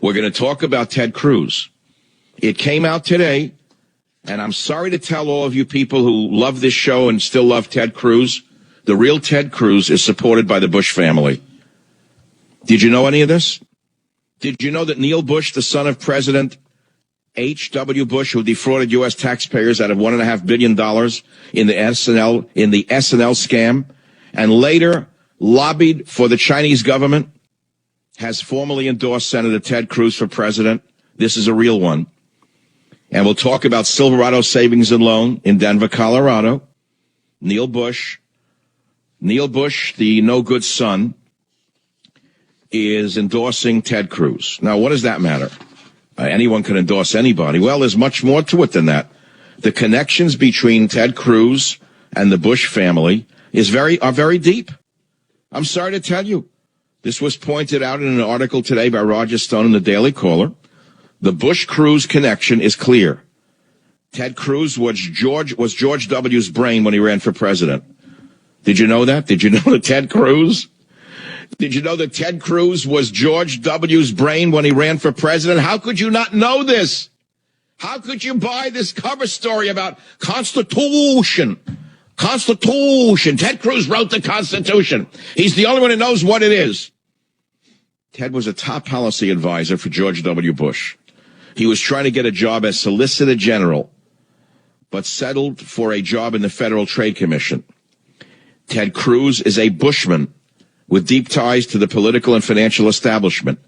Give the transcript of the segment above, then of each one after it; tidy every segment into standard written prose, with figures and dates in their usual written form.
We're going to talk about Ted Cruz. It came out today, and I'm sorry to tell all of you people who love this show and still love Ted Cruz, the real Ted Cruz is supported by the Bush family. Did you know any of this? Did you know that Neil Bush, the son of President H.W. Bush, who defrauded U.S. taxpayers out of $1.5 billion in the SNL scam, and later lobbied for the Chinese government, has formally endorsed Senator Ted Cruz for president? This is a real one. And we'll talk about Silverado Savings and Loan in Denver, Colorado. Neil Bush, the no-good son, is endorsing Ted Cruz. Now, what does that matter? Anyone can endorse anybody. Well, there's much more to it than that. The connections between Ted Cruz and the Bush family are very deep. I'm sorry to tell you. This was pointed out in an article today by Roger Stone in the Daily Caller. The Bush-Cruz connection is clear. Ted Cruz was George W.'s brain when he ran for president. Did you know that? Did you know that Ted Cruz? Did you know that Ted Cruz was George W.'s brain when he ran for president? How could you not know this? How could you buy this cover story about Constitution? Constitution. Ted Cruz wrote the Constitution. He's the only one who knows what it is. Ted was a top policy advisor for George W. Bush. He was trying to get a job as Solicitor General, but settled for a job in the Federal Trade Commission. Ted Cruz is a Bushman with deep ties to the political and financial establishment.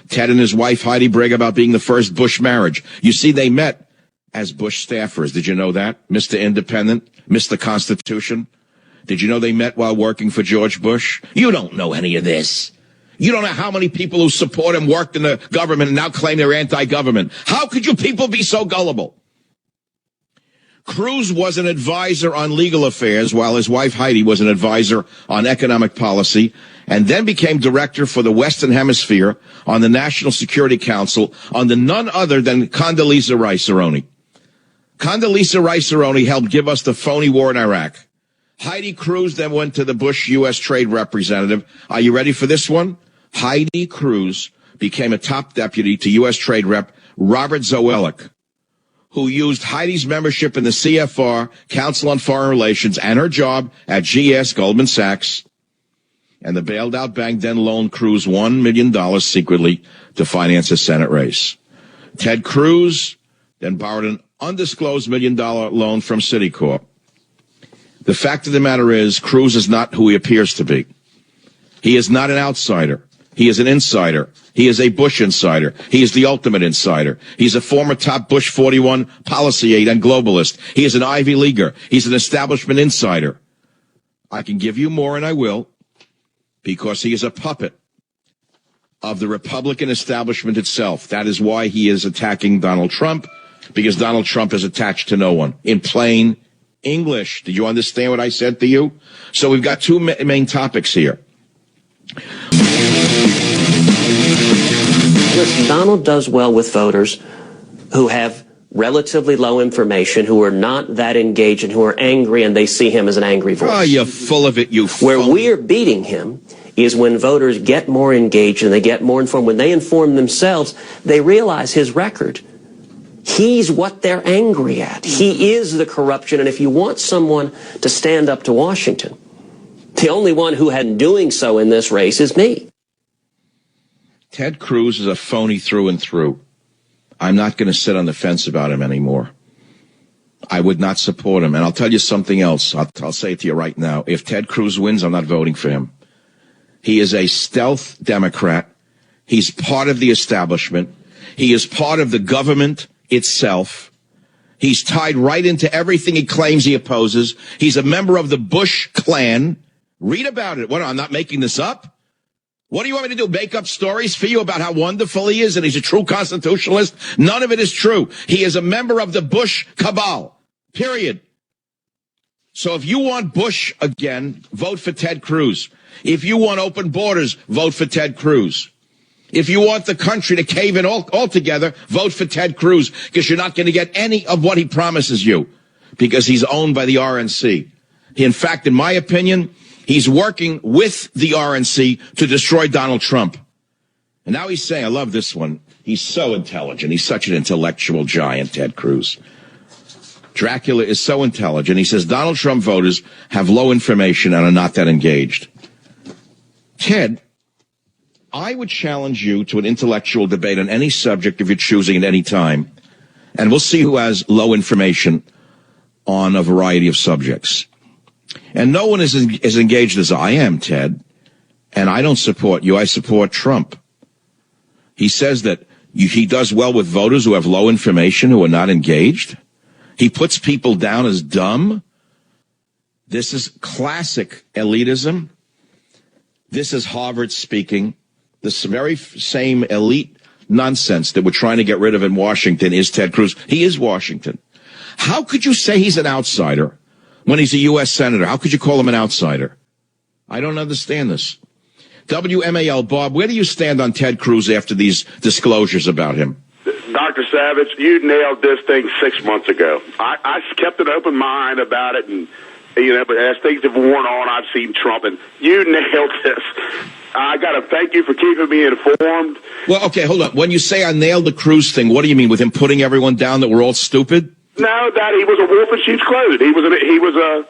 Ted and his wife Heidi brag about being the first Bush marriage. You see, they met as Bush staffers. Did you know that? Mr. Independent, Mr. Constitution. Did you know they met while working for George Bush? You don't know any of this. You don't know how many people who support him worked in the government and now claim they're anti-government. How could you people be so gullible? Cruz was an advisor on legal affairs while his wife Heidi was an advisor on economic policy, and then became director for the Western Hemisphere on the National Security Council under none other than Condoleezza Rice-Aroni. Condoleezza Rice-Aroni helped give us the phony war in Iraq. Heidi Cruz then went to the Bush U.S. Trade Representative. Are you ready for this one? Heidi Cruz became a top deputy to U.S. Trade Rep Robert Zoellick, who used Heidi's membership in the CFR, Council on Foreign Relations, and her job at GS Goldman Sachs. And the bailed-out bank then loaned Cruz $1 million secretly to finance a Senate race. Ted Cruz then borrowed an undisclosed $1 million loan from Citicorp. The fact of the matter is, Cruz is not who he appears to be. He is not an outsider. He is an insider. He is a Bush insider. He is the ultimate insider. He's a former top Bush 41 policy aide and globalist. He is an Ivy Leaguer. He's an establishment insider. I can give you more, and I will, because he is a puppet of the Republican establishment itself. That is why he is attacking Donald Trump, because Donald Trump is attached to no one. In plain English. Did you understand what I said to you? So we've got two main topics here. Listen, Donald does well with voters who have relatively low information, who are not that engaged, and who are angry, and they see him as an angry voice. Oh, you're full of it, you Where we're beating him is when voters get more engaged and they get more informed. When they inform themselves, they realize his record. He's what they're angry at. He is the corruption, and if you want someone to stand up to Washington, the only one who hadn't doing so in this race is me. Ted Cruz is a phony through and through. I'm not going to sit on the fence about him anymore. I would not support him. And I'll tell you something else. I'll say it to you right now. If Ted Cruz wins, I'm not voting for him. He is a stealth Democrat. He's part of the establishment. He is part of the government itself. He's tied right into everything he claims he opposes. He's a member of the Bush clan. Read about it. What, I'm not making this up? What do you want me to do? Make up stories for you about how wonderful he is and he's a true constitutionalist? None of it is true. He is a member of the Bush cabal. Period. So if you want Bush again, vote for Ted Cruz. If you want open borders, vote for Ted Cruz. If you want the country to cave in altogether, vote for Ted Cruz, because you're not going to get any of what he promises you, because he's owned by the RNC. In fact, in my opinion, he's working with the RNC to destroy Donald Trump. And now he's saying, I love this one, He's so intelligent. He's such an intellectual giant, Ted Cruz. Dracula is so intelligent. He says Donald Trump voters have low information and are not that engaged. Ted, I would challenge you to an intellectual debate on any subject of your choosing at any time, and we'll see who has low information on a variety of subjects. And no one is as engaged as I am, Ted, and I don't support you. I support Trump. He says that he does well with voters who have low information, who are not engaged. He puts people down as dumb. This is classic elitism. This is Harvard speaking. This very same elite nonsense that we're trying to get rid of in Washington is Ted Cruz. He is Washington. How could you say he's an outsider when he's a U.S. Senator? How could you call him an outsider? I don't understand this. WMAL, Bob, where do you stand on Ted Cruz after these disclosures about him? Dr. Savage, you nailed this thing 6 months ago. I kept an open mind about it, and but as things have worn on, I've seen Trump, and you nailed this. I got to thank you for keeping me informed. Well, okay, hold on. When you say I nailed the Cruz thing, what do you mean? With him putting everyone down that we're all stupid? No, that he was a wolf in sheep's clothing. He was a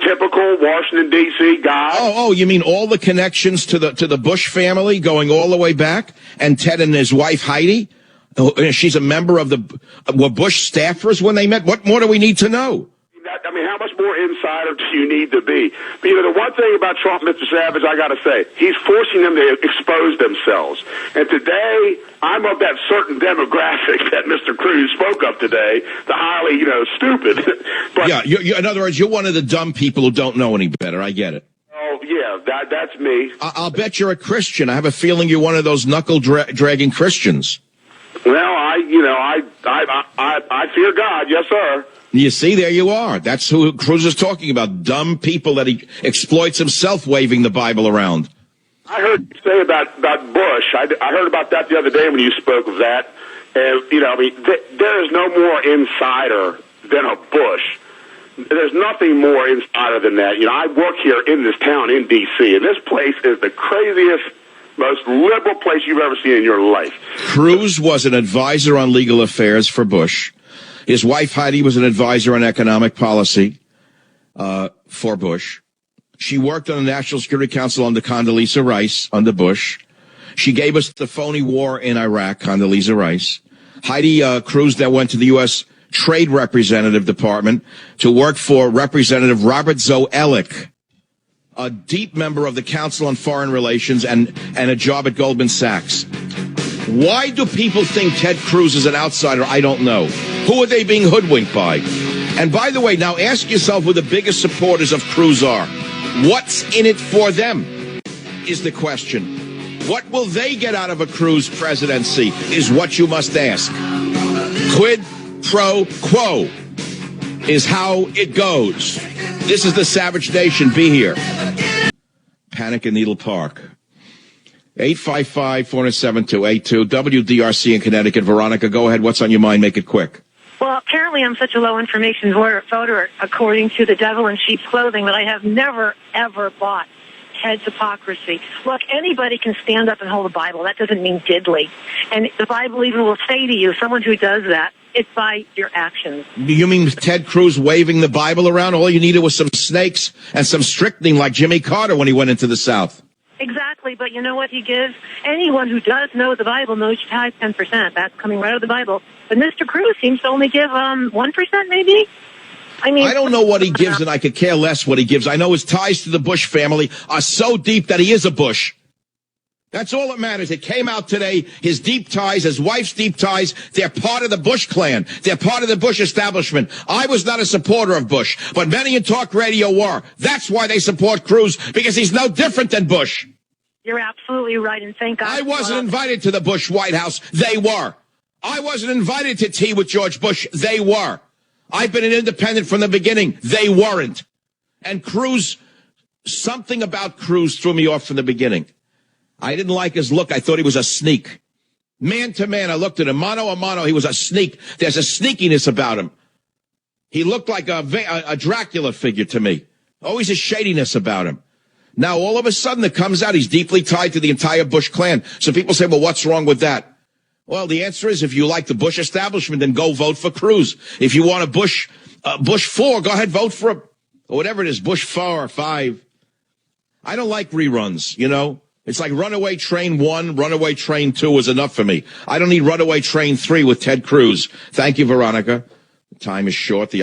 typical Washington D.C. guy. Oh, you mean all the connections to the Bush family going all the way back, and Ted and his wife Heidi? She's a member of were Bush staffers when they met. What more do we need to know? I mean, how much more insider do you need to be? But, the one thing about Trump, Mr. Savage, I got to say, he's forcing them to expose themselves. And today, I'm of that certain demographic that Mr. Cruz spoke of today, the highly, stupid. But, yeah, in other words, you're one of the dumb people who don't know any better. I get it. Oh, yeah, that's me. I'll bet you're a Christian. I have a feeling you're one of those knuckle-dragging Christians. Well, I fear God, yes, sir. You see, there you are. That's who Cruz is talking about. Dumb people that he exploits himself waving the Bible around. I heard you say about Bush. I heard about that the other day when you spoke of that. And, there is no more insider than a Bush. There's nothing more insider than that. I work here in this town in D.C., and this place is the craziest, most liberal place you've ever seen in your life. Cruz was an advisor on legal affairs for Bush. His wife, Heidi, was an advisor on economic policy for Bush. She worked on the National Security Council under Condoleezza Rice under Bush. She gave us the phony war in Iraq, Condoleezza Rice. Heidi Cruz then went to the U.S. Trade Representative Department to work for Representative Robert Zoellick, a deep member of the Council on Foreign Relations and a job at Goldman Sachs. Why do people think Ted Cruz is an outsider? I don't know. Who are they being hoodwinked by? And by the way, now ask yourself who the biggest supporters of Cruz are. What's in it for them is the question. What will they get out of a Cruz presidency is what you must ask. Quid pro quo is how it goes. This is the Savage Nation. Be here. Panic in Needle Park. 855-407-282, WDRC in Connecticut. Veronica, go ahead. What's on your mind? Make it quick. Well, apparently I'm such a low information voter, according to the devil in sheep's clothing, that I have never, ever bought Ted's hypocrisy. Look, anybody can stand up and hold a Bible. That doesn't mean diddly. And the Bible even will say to you, someone who does that, it's by your actions. You mean Ted Cruz waving the Bible around? All you needed was some snakes and some strychnine like Jimmy Carter when he went into the South. Exactly, but you know what he gives? Anyone who does know the Bible knows you tithe 10%. That's coming right out of the Bible. But Mr. Cruz seems to only give 1%, maybe? I mean, I don't know what he gives, and I could care less what he gives. I know his ties to the Bush family are so deep that he is a Bush. That's all that matters. It came out today, his deep ties, his wife's deep ties, they're part of the Bush clan. They're part of the Bush establishment. I was not a supporter of Bush, but many in talk radio were. That's why they support Cruz, because he's no different than Bush. You're absolutely right, and thank God. I wasn't invited to the Bush White House. They were. I wasn't invited to tea with George Bush. They were. I've been an independent from the beginning. They weren't. And Cruz, something about Cruz threw me off from the beginning. I didn't like his look. I thought he was a sneak. Man to man, I looked at him. Mano a mano, he was a sneak. There's a sneakiness about him. He looked like a Dracula figure to me. Always a shadiness about him. Now, all of a sudden, it comes out he's deeply tied to the entire Bush clan. So people say, well, what's wrong with that? Well, the answer is if you like the Bush establishment, then go vote for Cruz. If you want a Bush 4, go ahead, vote for him. Or whatever it is, Bush 4 or 5. I don't like reruns, you know. It's like Runaway Train 1, Runaway Train 2 was enough for me. I don't need Runaway Train 3 with Ted Cruz. Thank you, Veronica. Time is short. The